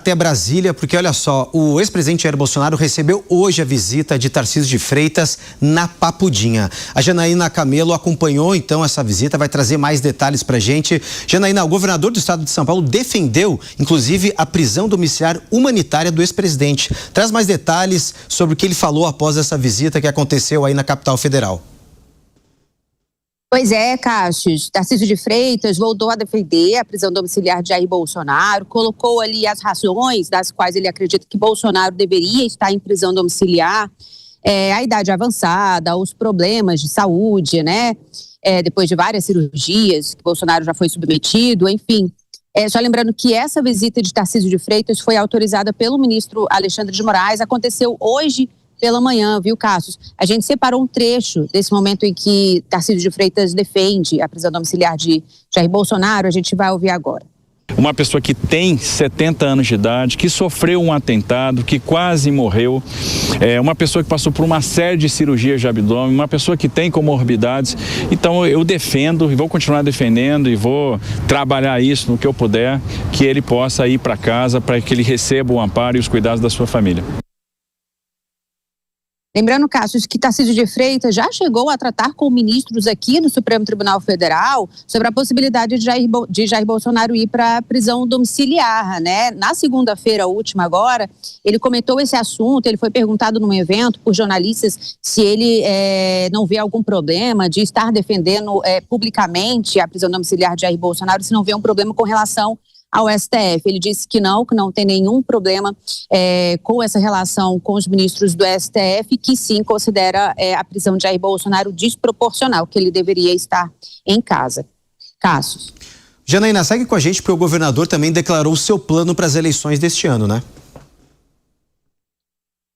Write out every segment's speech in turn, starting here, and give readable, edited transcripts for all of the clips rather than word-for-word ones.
Até Brasília, porque olha só, o ex-presidente Jair Bolsonaro recebeu hoje a visita de Tarcísio de Freitas na Papudinha. A Janaína Camelo acompanhou então essa visita, vai trazer mais detalhes pra gente. Janaína, o governador do estado de São Paulo defendeu, inclusive, a prisão domiciliar humanitária do ex-presidente. Traz mais detalhes sobre o que ele falou após essa visita que aconteceu aí na capital federal. Pois é, Cassius, Tarcísio de Freitas voltou a defender a prisão domiciliar de Jair Bolsonaro, colocou ali as razões das quais ele acredita que Bolsonaro deveria estar em prisão domiciliar, a idade avançada, os problemas de saúde, né? Depois de várias cirurgias que Bolsonaro já foi submetido, enfim. Só lembrando que essa visita de Tarcísio de Freitas foi autorizada pelo ministro Alexandre de Moraes, aconteceu hoje pela manhã, viu, Cassius? A gente separou um trecho desse momento em que Tarcísio de Freitas defende a prisão domiciliar de Jair Bolsonaro, a gente vai ouvir agora. Uma pessoa que tem 70 anos de idade, que sofreu um atentado, que quase morreu, uma pessoa que passou por uma série de cirurgias de abdômen, uma pessoa que tem comorbidades. Então eu defendo e vou continuar defendendo e vou trabalhar isso no que eu puder, que ele possa ir para casa para que ele receba o amparo e os cuidados da sua família. Lembrando, Cassius, que Tarcísio de Freitas já chegou a tratar com ministros aqui no Supremo Tribunal Federal sobre a possibilidade de Jair Bolsonaro ir para a prisão domiciliar, né? Na segunda-feira última agora, ele comentou esse assunto, ele foi perguntado num evento por jornalistas se ele não vê algum problema de estar defendendo publicamente a prisão domiciliar de Jair Bolsonaro, se não vê um problema com relação ao STF. Ele disse que não tem nenhum problema com essa relação com os ministros do STF, que sim considera a prisão de Jair Bolsonaro desproporcional, que ele deveria estar em casa. Cassius. Janaína, segue com a gente, porque o governador também declarou o seu plano para as eleições deste ano, né?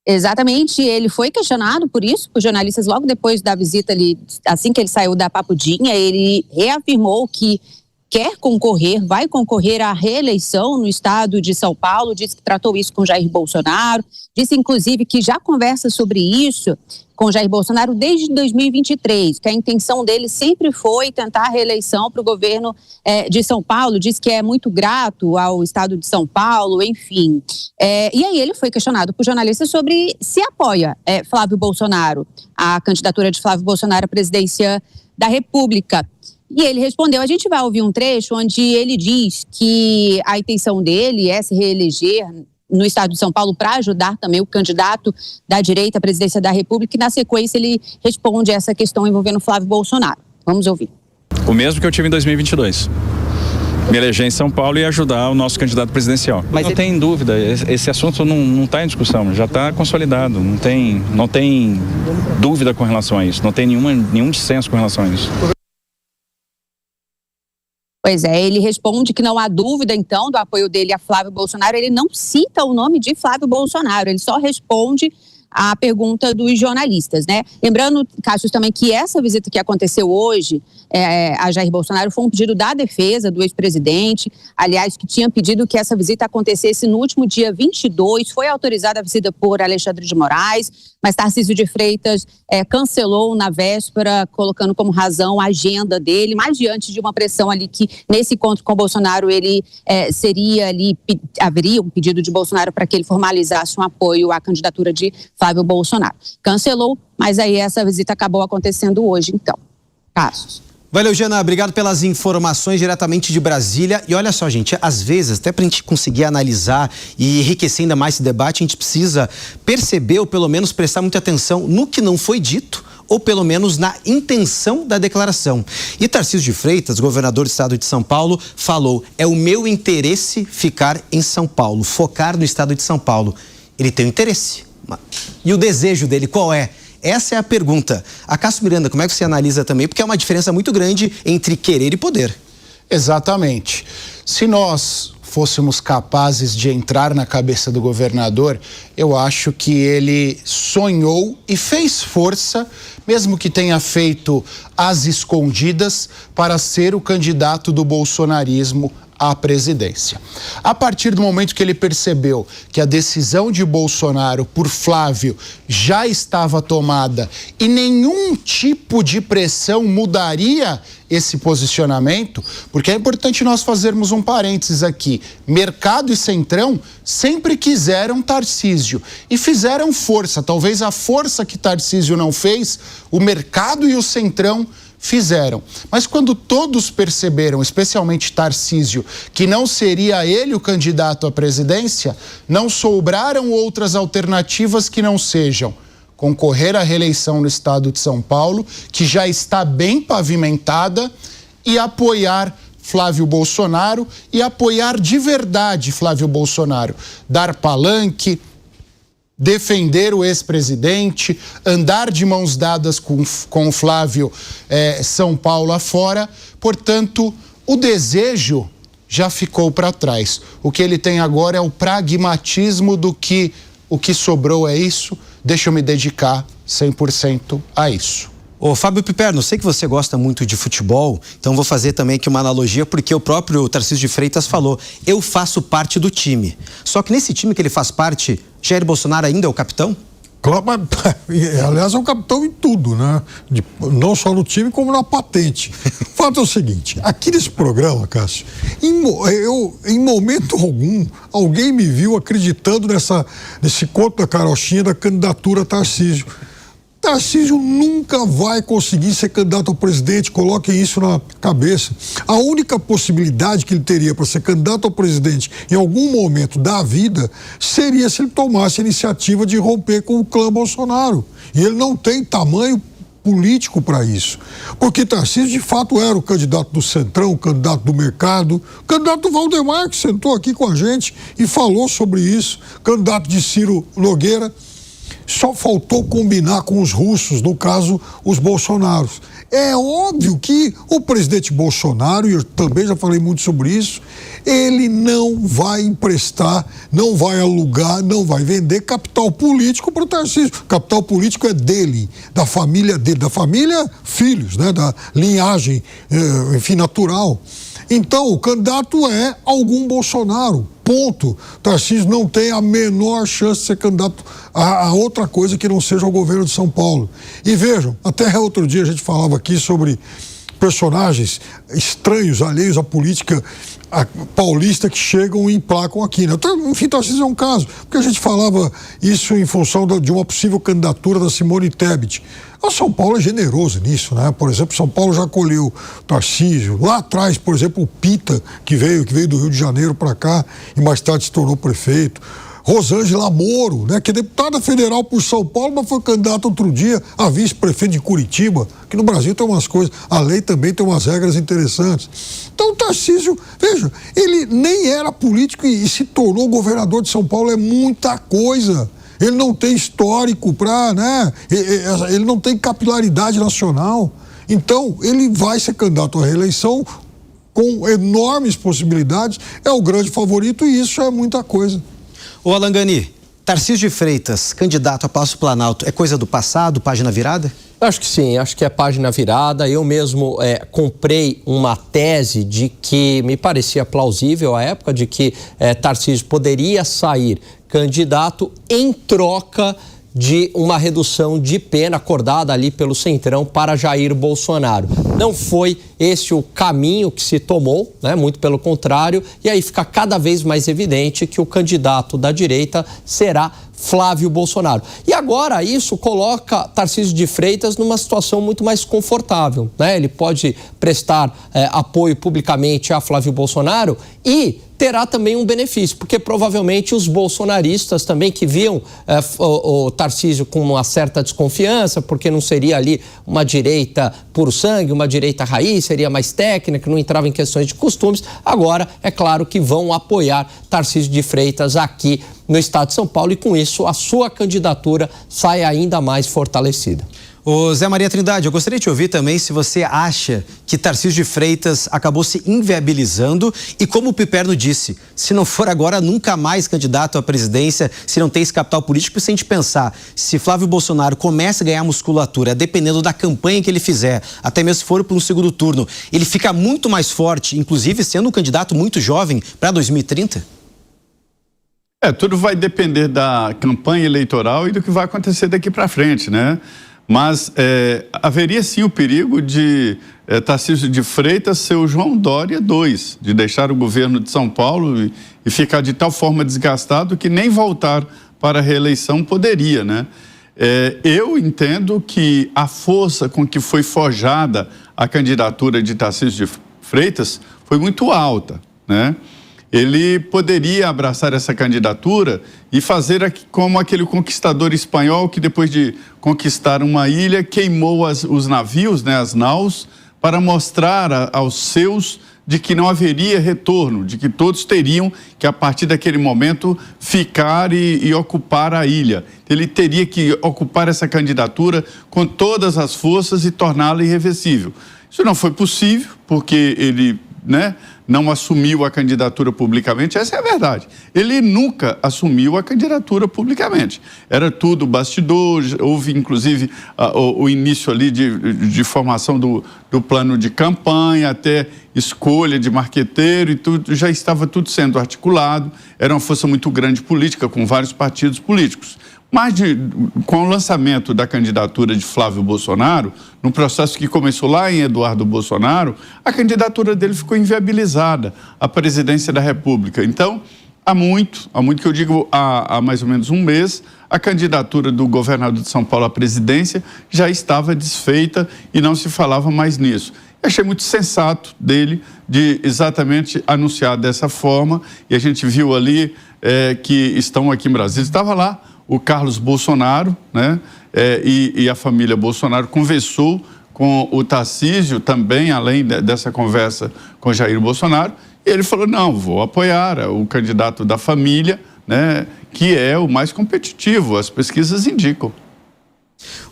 Exatamente, ele foi questionado por isso, por jornalistas, logo depois da visita ali, assim que ele saiu da Papudinha, ele reafirmou que vai concorrer à reeleição no estado de São Paulo, disse que tratou isso com Jair Bolsonaro, disse inclusive que já conversa sobre isso com Jair Bolsonaro desde 2023, que a intenção dele sempre foi tentar a reeleição para o governo de São Paulo, disse que é muito grato ao estado de São Paulo, enfim. E aí ele foi questionado por jornalistas sobre se apoia Flávio Bolsonaro, a candidatura de Flávio Bolsonaro à presidência da República. E ele respondeu, a gente vai ouvir um trecho onde ele diz que a intenção dele é se reeleger no estado de São Paulo para ajudar também o candidato da direita à presidência da República, e na sequência ele responde essa questão envolvendo Flávio Bolsonaro. Vamos ouvir. O mesmo que eu tive em 2022. Me eleger em São Paulo e ajudar o nosso candidato presidencial. Mas não tem dúvida, esse assunto não está em discussão, já está consolidado, não tem dúvida com relação a isso, não tem nenhum dissenso com relação a isso. Pois ele responde que não há dúvida, então, do apoio dele a Flávio Bolsonaro. Ele não cita o nome de Flávio Bolsonaro, ele só responde à pergunta dos jornalistas, né? Lembrando, Cassius, também que essa visita que aconteceu hoje a Jair Bolsonaro foi um pedido da defesa do ex-presidente, aliás, que tinha pedido que essa visita acontecesse no último dia 22, foi autorizada a visita por Alexandre de Moraes, mas Tarcísio de Freitas cancelou na véspera, colocando como razão a agenda dele, mas diante de uma pressão ali que nesse encontro com Bolsonaro ele haveria um pedido de Bolsonaro para que ele formalizasse um apoio à candidatura de Flávio Bolsonaro. Cancelou, mas aí essa visita acabou acontecendo hoje, então. Casos. Valeu, Jana. Obrigado pelas informações diretamente de Brasília. E olha só, gente, às vezes, até para a gente conseguir analisar e enriquecer ainda mais esse debate, a gente precisa perceber ou pelo menos prestar muita atenção no que não foi dito, ou pelo menos na intenção da declaração. E Tarcísio de Freitas, governador do estado de São Paulo, falou: é o meu interesse ficar em São Paulo, focar no estado de São Paulo. Ele tem um interesse. E o desejo dele qual é? Essa é a pergunta. A Cássio Miranda, como é que você analisa também? Porque é uma diferença muito grande entre querer e poder. Exatamente. Se nós fôssemos capazes de entrar na cabeça do governador, eu acho que ele sonhou e fez força, mesmo que tenha feito às escondidas, para ser o candidato do bolsonarismo à presidência. A partir do momento que ele percebeu que a decisão de Bolsonaro por Flávio já estava tomada e nenhum tipo de pressão mudaria esse posicionamento, porque é importante nós fazermos um parênteses aqui. Mercado e Centrão sempre quiseram Tarcísio e fizeram força. Talvez a força que Tarcísio não fez, o Mercado e o Centrão fizeram. Mas quando todos perceberam, especialmente Tarcísio, que não seria ele o candidato à presidência, não sobraram outras alternativas que não sejam concorrer à reeleição no estado de São Paulo, que já está bem pavimentada, e apoiar Flávio Bolsonaro e apoiar de verdade Flávio Bolsonaro. Dar palanque, defender o ex-presidente, andar de mãos dadas com o Flávio São Paulo afora. Portanto, o desejo já ficou para trás. O que ele tem agora é o pragmatismo do que o que sobrou é isso, deixa eu me dedicar 100% a isso. Ô, Fábio Piperno, sei que você gosta muito de futebol, então vou fazer também aqui uma analogia, porque o próprio Tarcísio de Freitas falou, eu faço parte do time. Só que nesse time que ele faz parte, Jair Bolsonaro ainda é o capitão? Claro, aliás, é o capitão em tudo, né? Não só no time, como na patente. O fato é o seguinte, aqui nesse programa, Cássio, em momento algum, alguém me viu acreditando nesse conto da carochinha da candidatura a Tarcísio. Tarcísio nunca vai conseguir ser candidato ao presidente, coloquem isso na cabeça. A única possibilidade que ele teria para ser candidato ao presidente em algum momento da vida seria se ele tomasse a iniciativa de romper com o clã Bolsonaro. E ele não tem tamanho político para isso. Porque Tarcísio, de fato, era o candidato do Centrão, o candidato do Mercado, o candidato do Valdemar, que sentou aqui com a gente e falou sobre isso, candidato de Ciro Nogueira. Só faltou combinar com os russos, no caso, os bolsonaros. É óbvio que o presidente Bolsonaro, e eu também já falei muito sobre isso, ele não vai emprestar, não vai alugar, não vai vender capital político para o Tarcísio. Capital político é dele, da família dele, da família filhos, né, da linhagem, enfim, natural. Então, o candidato é algum Bolsonaro, ponto. Tarcísio não tem a menor chance de ser candidato a outra coisa que não seja o governo de São Paulo. E vejam, até outro dia a gente falava aqui sobre personagens estranhos, alheios à política paulista que chegam e emplacam aqui, né? Enfim, Tarcísio é um caso, porque a gente falava isso em função de uma possível candidatura da Simone Tebet. O São Paulo é generoso nisso, né? Por exemplo, São Paulo já acolheu Tarcísio. Lá atrás, por exemplo, o Pita, que veio do Rio de Janeiro para cá e mais tarde se tornou prefeito. Rosângela Moro, né, que é deputada federal por São Paulo, mas foi candidata outro dia a vice-prefeito de Curitiba, que no Brasil tem umas coisas, a lei também tem umas regras interessantes. Então o Tarcísio, veja, ele nem era político e se tornou governador de São Paulo, é muita coisa. Ele não tem histórico ele não tem capilaridade nacional. Então, ele vai ser candidato à reeleição com enormes possibilidades, é o grande favorito e isso já é muita coisa. Ô Alangani, Tarcísio de Freitas, candidato a Palácio Planalto, é coisa do passado, página virada? Acho que sim, acho que é página virada. Eu mesmo comprei uma tese de que me parecia plausível à época, de que Tarcísio poderia sair candidato em troca de uma redução de pena acordada ali pelo Centrão para Jair Bolsonaro. Não foi esse o caminho que se tomou, né? Muito pelo contrário, e aí fica cada vez mais evidente que o candidato da direita será Flávio Bolsonaro. E agora isso coloca Tarcísio de Freitas numa situação muito mais confortável, né? Ele pode prestar apoio publicamente a Flávio Bolsonaro e terá também um benefício, porque provavelmente os bolsonaristas também que viam o Tarcísio com uma certa desconfiança, porque não seria ali uma direita puro sangue, uma direita raiz, seria mais técnica, não entrava em questões de costumes. Agora, é claro que vão apoiar Tarcísio de Freitas aqui no estado de São Paulo e com isso a sua candidatura sai ainda mais fortalecida. Ô Zé Maria Trindade, eu gostaria de ouvir também se você acha que Tarcísio de Freitas acabou se inviabilizando e, como o Piperno disse, se não for agora, nunca mais candidato à presidência, se não tem esse capital político. Se a gente pensar, se Flávio Bolsonaro começa a ganhar musculatura, dependendo da campanha que ele fizer, até mesmo se for para um segundo turno, ele fica muito mais forte, inclusive sendo um candidato muito jovem para 2030? Tudo vai depender da campanha eleitoral e do que vai acontecer daqui para frente, né? Mas haveria sim o perigo de Tarcísio de Freitas ser o João Dória II, de deixar o governo de São Paulo e ficar de tal forma desgastado que nem voltar para a reeleição poderia, né? Eu entendo que a força com que foi forjada a candidatura de Tarcísio de Freitas foi muito alta, né? Ele poderia abraçar essa candidatura e fazer como aquele conquistador espanhol que, depois de conquistar uma ilha, queimou os navios, né, as naus, para mostrar aos seus de que não haveria retorno, de que todos teriam que, a partir daquele momento, ficar e ocupar a ilha. Ele teria que ocupar essa candidatura com todas as forças e torná-la irreversível. Isso não foi possível, porque ele, né, não assumiu a candidatura publicamente, essa é a verdade. Ele nunca assumiu a candidatura publicamente. Era tudo bastidor, houve inclusive o início ali de formação do plano de campanha, até escolha de marqueteiro e tudo, já estava tudo sendo articulado, era uma força muito grande política, com vários partidos políticos. Mas com o lançamento da candidatura de Flávio Bolsonaro, num processo que começou lá em Eduardo Bolsonaro, a candidatura dele ficou inviabilizada à presidência da República. Então, há muito que eu digo há mais ou menos um mês, a candidatura do governador de São Paulo à presidência já estava desfeita e não se falava mais nisso. Eu achei muito sensato dele de exatamente anunciar dessa forma, e a gente viu ali que estão aqui em Brasília, estava lá o Carlos Bolsonaro, né? E a família Bolsonaro conversou com o Tarcísio também, além dessa conversa com Jair Bolsonaro, e ele falou, não, vou apoiar o candidato da família, né? Que é o mais competitivo, as pesquisas indicam.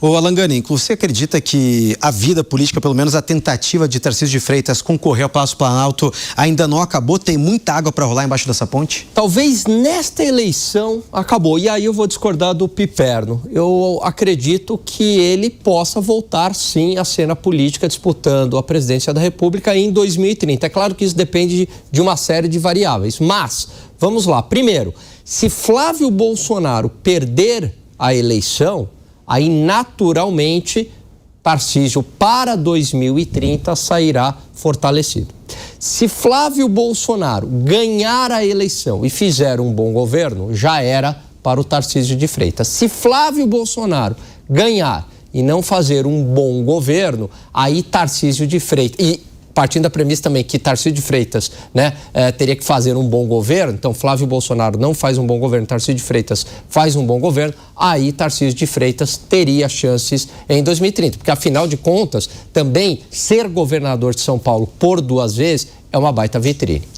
Ô Alan Ganin, você acredita que a vida política, pelo menos a tentativa de Tarcísio de Freitas concorrer ao Palácio Planalto ainda não acabou? Tem muita água para rolar embaixo dessa ponte? Talvez nesta eleição acabou. E aí eu vou discordar do Piperno. Eu acredito que ele possa voltar sim à cena política disputando a presidência da República em 2030. É claro que isso depende de uma série de variáveis. Mas, vamos lá. Primeiro, se Flávio Bolsonaro perder a eleição, aí naturalmente Tarcísio para 2030 sairá fortalecido. Se Flávio Bolsonaro ganhar a eleição e fizer um bom governo, já era para o Tarcísio de Freitas. Se Flávio Bolsonaro ganhar e não fazer um bom governo, aí Tarcísio de Freitas... E partindo da premissa também que Tarcísio de Freitas, né, teria que fazer um bom governo, então Flávio Bolsonaro não faz um bom governo, Tarcísio de Freitas faz um bom governo, aí Tarcísio de Freitas teria chances em 2030, porque afinal de contas, também ser governador de São Paulo por 2 vezes é uma baita vitrine.